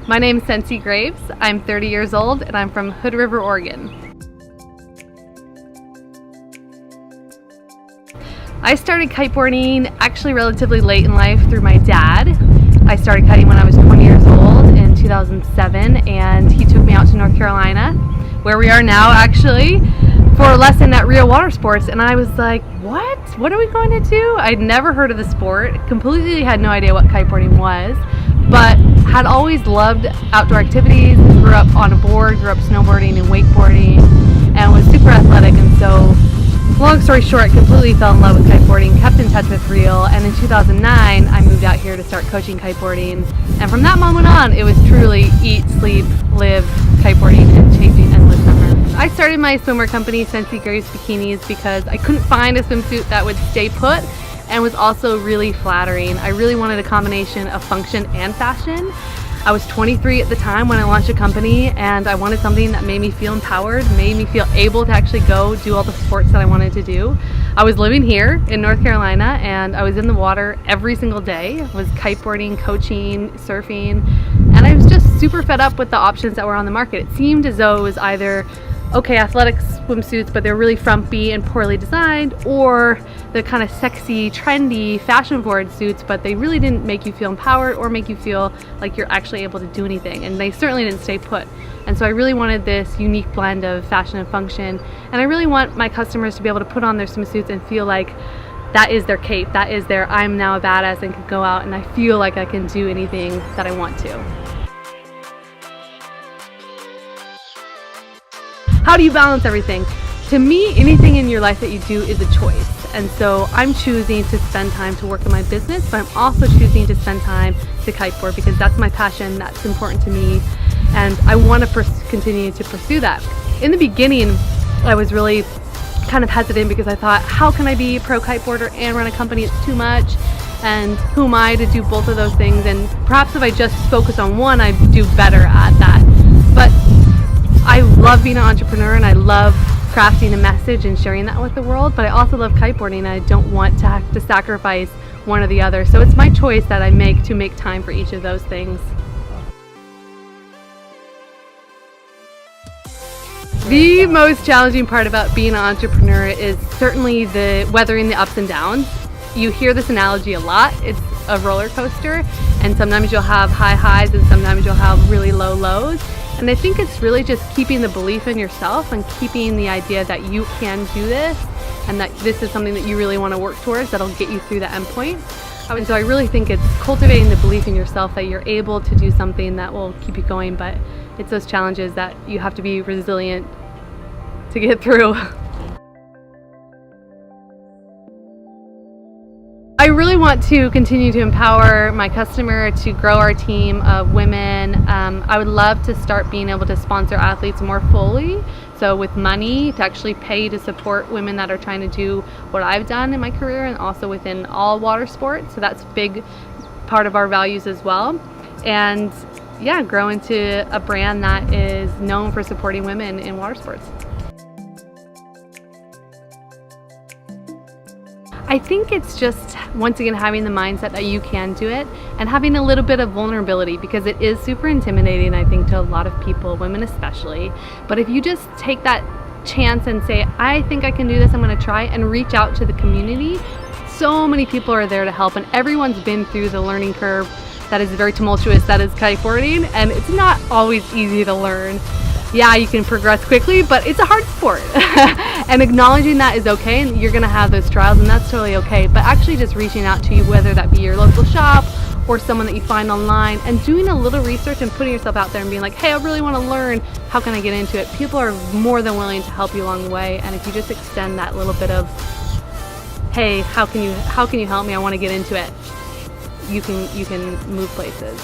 My name's Sensi Graves. I'm 30 years old and I'm from Hood River, Oregon. I started kiteboarding actually relatively late in life through my dad. I started kiting when I was 20 years old in 2007, and he took me out to North Carolina, where we are now actually, for a lesson at Real Water Sports, and I was like, what? What are we going to do? I'd never heard of the sport, completely had no idea what kiteboarding was, but had always loved outdoor activities, grew up on a board, grew up snowboarding and wakeboarding, and was super athletic. And so, long story short, I completely fell in love with kiteboarding, kept in touch with Real, and in 2009 I moved out here to start coaching kiteboarding. And from that moment on, it was truly eat, sleep, live kiteboarding and chasing endless summer. I started my swimwear company, Sensi Graves Bikinis, because I couldn't find a swimsuit that would stay put and was also really flattering. I really wanted a combination of function and fashion. I was 23 at the time when I launched a company, and I wanted something that made me feel empowered, made me feel able to actually go do all the sports that I wanted to do. I was living here in North Carolina, and I was in the water every single day. I was kiteboarding, coaching, surfing, and I was just super fed up with the options that were on the market. It seemed as though it was either okay, athletic swimsuits, but they're really frumpy and poorly designed, or the kind of sexy, trendy, fashion-forward suits, but they really didn't make you feel empowered or make you feel like you're actually able to do anything, and they certainly didn't stay put. And so I really wanted this unique blend of fashion and function, and I really want my customers to be able to put on their swimsuits and feel like that is their cape, that is their I'm now a badass and can go out and I feel like I can do anything that I want to. How do you balance everything? To me, anything in your life that you do is a choice. And so I'm choosing to spend time to work on my business, but I'm also choosing to spend time to kiteboard because that's my passion, that's important to me, and I want to continue to pursue that. In the beginning, I was really kind of hesitant because I thought, how can I be a pro kiteboarder and run a company? It's too much. And who am I to do both of those things? And perhaps if I just focus on one, I'd do better at that. But I love being an entrepreneur and I love crafting a message and sharing that with the world, but I also love kiteboarding and I don't want to have to sacrifice one or the other. So it's my choice that I make to make time for each of those things. The most challenging part about being an entrepreneur is certainly the weathering the ups and downs. You hear this analogy a lot. It's a roller coaster, and sometimes you'll have high highs and sometimes you'll have really low lows. And I think it's really just keeping the belief in yourself and keeping the idea that you can do this and that this is something that you really want to work towards that'll get you through the end point. And so I really think it's cultivating the belief in yourself that you're able to do something that will keep you going, but it's those challenges that you have to be resilient to get through. I really want to continue to empower my customer, to grow our team of women. I would love to start being able to sponsor athletes more fully, so with money to actually pay to support women that are trying to do what I've done in my career, and also within all water sports. So that's a big part of our values as well. And yeah, grow into a brand that is known for supporting women in water sports. I think it's just, once again, having the mindset that you can do it and having a little bit of vulnerability, because it is super intimidating, I think, to a lot of people, women especially. But if you just take that chance and say, I think I can do this, I'm going to try, and reach out to the community, so many people are there to help, and everyone's been through the learning curve that is very tumultuous, that is kiteboarding, and it's not always easy to learn. Yeah, you can progress quickly, but it's a hard sport. And acknowledging that is okay, and you're gonna have those trials, and that's totally okay. But actually just reaching out to you, whether that be your local shop or someone that you find online, and doing a little research and putting yourself out there and being like, hey, I really wanna learn, how can I get into it? People are more than willing to help you along the way, and if you just extend that little bit of, hey, how can you help me? I wanna get into it. You can move places.